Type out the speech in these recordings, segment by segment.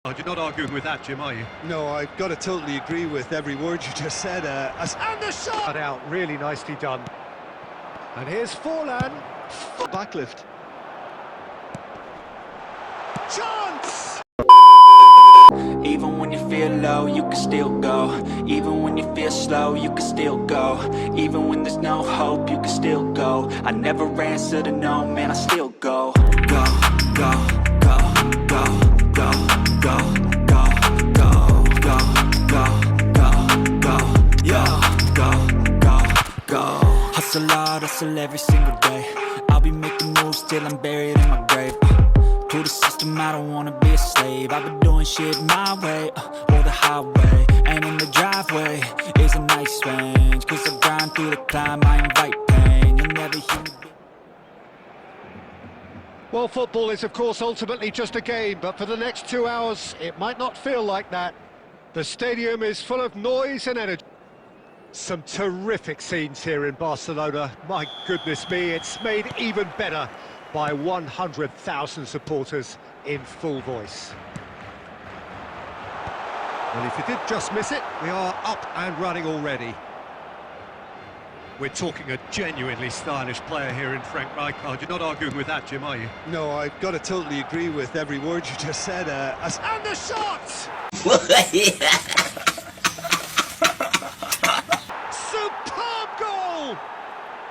Oh, you're not arguing with that, Jim, are you? No, I've got to totally agree with every word you just said. And the shot! Cut out, really nicely done. And here's Forlan. Backlift. Chance! Even when you feel low, you can still go. Even when you feel slow, you can still go. Even when there's no hope, you can still go. I never answer to no, man, I still go. Go, go, go, go, go, go, go, go, go, go, go, go, go, go, go. Hustle hard, hustle every single day. I'll be making moves till I'm buried in my grave. To the system, I don't wanna be a slave. I've been doing shit my way, or the highway. And in the driveway is a nice range. Cause I grind through the climb, I invite pain. You'll never hear me. Well, football is, of course, ultimately just a game, but for the next 2 hours, it might not feel like that. The stadium is full of noise and energy. Some terrific scenes here in Barcelona. My goodness me, it's made even better by 100,000 supporters in full voice. Well, if you did just miss it, we are up and running already. We're talking a genuinely stylish player here in Frank Rijkaard. You're not arguing with that, Jim, are you? No, I've got to totally agree with every word you just said. And the shot! Superb goal!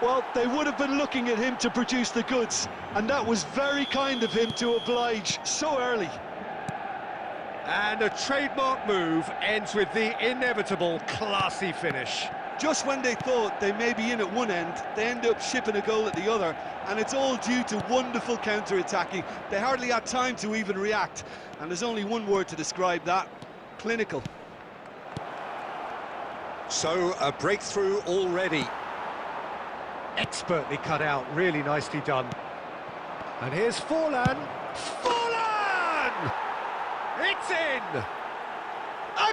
Well, they would have been looking at him to produce the goods, and that was very kind of him to oblige so early. And a trademark move ends with the inevitable classy finish. Just when they thought they may be in at one end, they end up shipping a goal at the other, and it's all due to wonderful counter-attacking. They hardly had time to even react, and there's only one word to describe that: clinical. So, a breakthrough already. Expertly cut out, really nicely done. And here's Forlan. Forlan! It's in!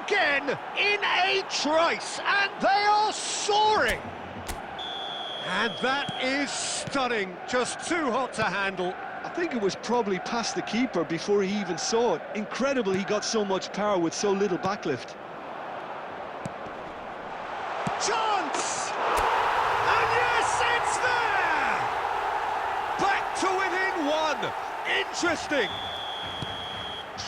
Again, in a trice, and they are soaring! And that is stunning, just too hot to handle. I think it was probably past the keeper before he even saw it. Incredible he got so much power with so little backlift. Chance! And yes, it's there! Back to within one! Interesting!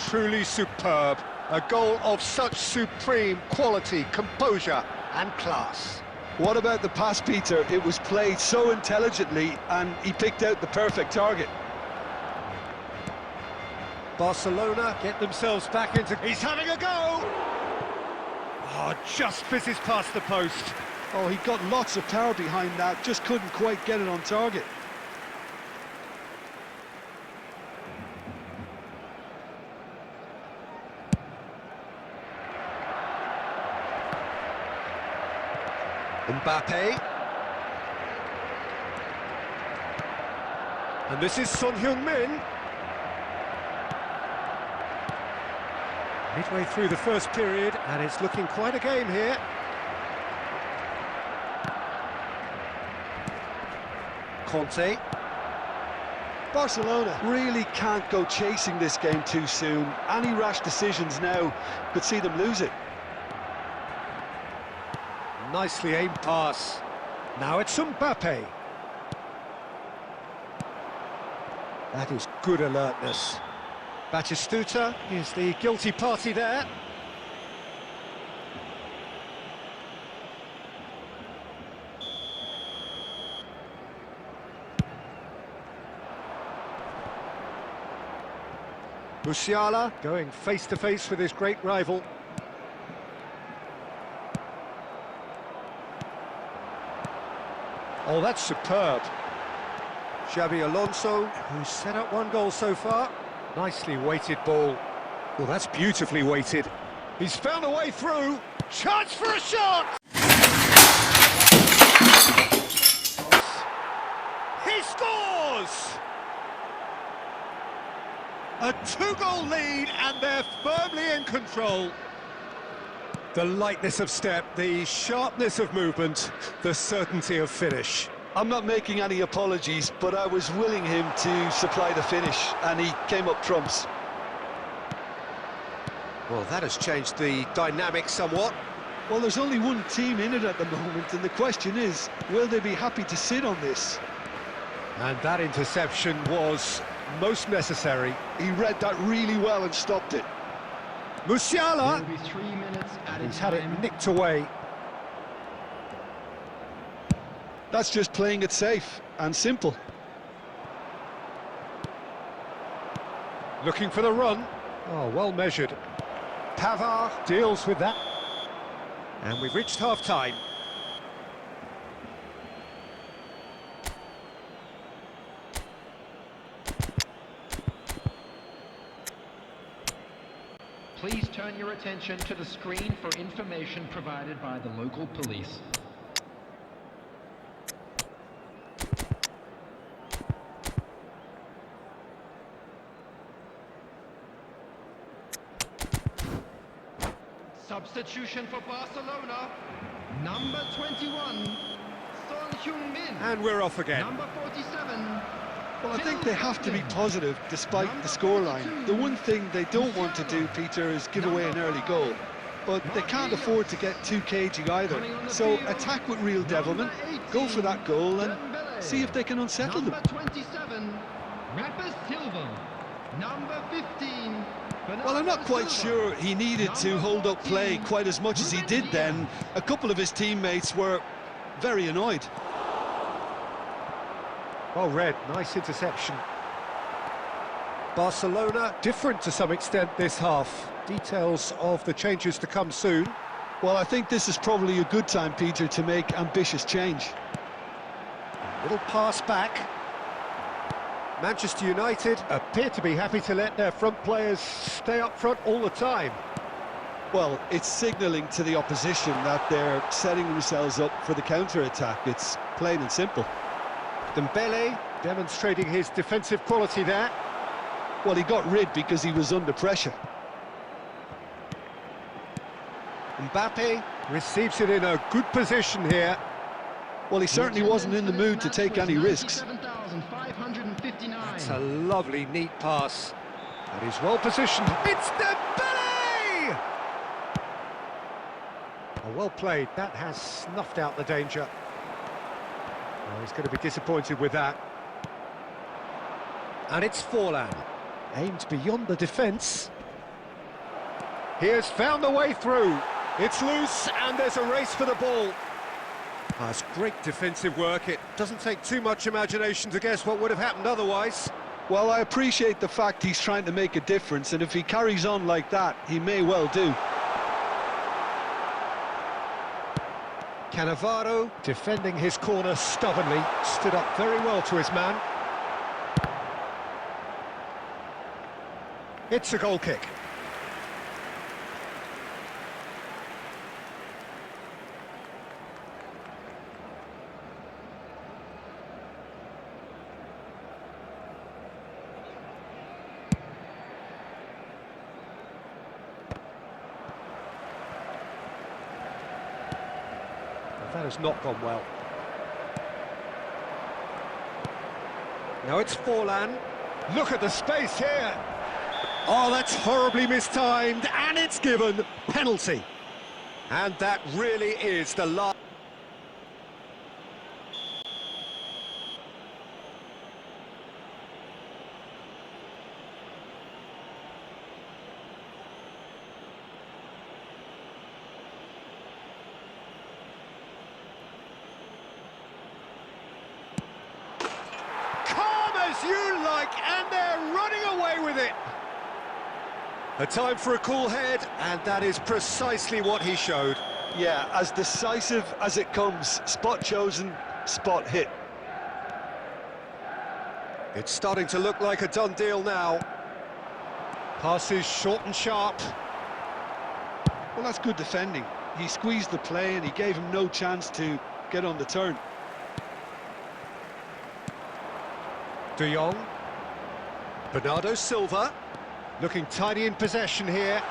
Truly superb. A goal of such supreme quality, composure and class. What about the pass, Peter? It was played so intelligently, and he picked out the perfect target. Barcelona get themselves back into... He's having a go! Oh, just fizzes past the post. Oh, he got lots of power behind that, just couldn't quite get it on target. Mbappe. And this is Son Heung-min. Midway through the first period, and it's looking quite a game here. Conte. Barcelona really can't go chasing this game too soon. Any rash decisions now could see them lose it. Nicely aimed pass. Now it's Mbappe. That is good alertness. Batistuta is the guilty party there. Musiala going face-to-face with his great rival. Oh, that's superb. Xabi Alonso, who's set up one goal so far. Nicely weighted ball. Well, that's beautifully weighted. He's found a way through. Chance for a shot! He scores! A two-goal lead, and they're firmly in control. The lightness of step, the sharpness of movement, the certainty of finish. I'm not making any apologies, but I was willing him to supply the finish, and he came up trumps. Well, that has changed the dynamic somewhat. Well, there's only one team in it at the moment, and the question is, will they be happy to sit on this? And that interception was most necessary. He read that really well and stopped it. Musiala! Will be 3 minutes at He's a had it time. nicked away. That's just playing it safe and simple. Looking for the run. Oh, well measured. Pavard deals with that. And we've reached half-time. Please turn your attention to the screen for information provided by the local police. Substitution for Barcelona, number 21, Son Heung-min. And we're off again. Number 47. Well, I think they have to be positive despite the scoreline. The one thing they don't want to do, Peter, is give away an early goal. But they can't afford to get too cagey either. So attack with real devilment, go for that goal and see if they can unsettle them. Number 27, Rafa Silva. Number 15. Well, I'm not quite sure he needed to hold up play quite as much as he did then. A couple of his teammates were very annoyed. Well read, nice interception. Barcelona different to some extent this half. Details of the changes to come soon. Well, I think this is probably a good time, Peter, to make ambitious change. Little pass back. Manchester United appear to be happy to let their front players stay up front all the time. Well, it's signalling to the opposition that they're setting themselves up for the counter-attack. It's plain and simple. Dembele demonstrating his defensive quality there. Well, he got rid because he was under pressure. Mbappe receives it in a good position here. Well, he certainly wasn't in the mood to take any risks. It's a lovely, neat pass. And he's well positioned. It's Dembele! Oh, well played. That has snuffed out the danger. Oh, he's going to be disappointed with that. And it's Forlan. Aimed beyond the defence. He has found the way through. It's loose, and there's a race for the ball. That's great defensive work. It doesn't take too much imagination to guess what would have happened otherwise. Well, I appreciate the fact he's trying to make a difference, and if he carries on like that, he may well do. Cannavaro defending his corner stubbornly, stood up very well to his man. It's a goal kick. That has not gone well. Now it's Forlan. Look at the space here. Oh, that's horribly mistimed, and it's given. Penalty. And that really is the last. As you like, and they're running away with it. A time for a cool head, and that is precisely what he showed. Yeah, as decisive as it comes. Spot chosen, spot hit. It's starting to look like a done deal now. Passes short and sharp. Well, that's good defending. He squeezed the play and he gave him no chance to get on the turn. De Jong. Bernardo Silva. Looking tidy in possession here.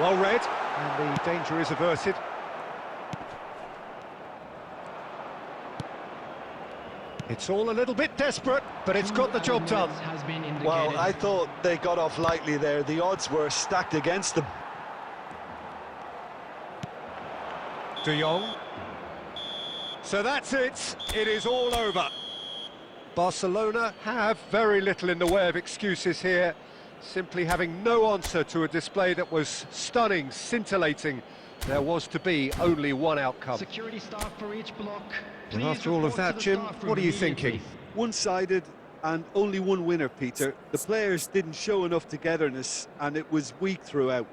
Well read, and the danger is averted. It's all a little bit desperate, but it's got the job done. Has been indicated. Well, I thought they got off lightly there. The odds were stacked against them. De Jong. So that's it. It is all over. Barcelona have very little in the way of excuses here, simply having no answer to a display that was stunning, scintillating. There was to be only one outcome. Security staff for each block. And Please after all of report that, to the Jim, staff room what are you immediately. thinking? One-sided and only one winner, Peter. The players didn't show enough togetherness and it was weak throughout.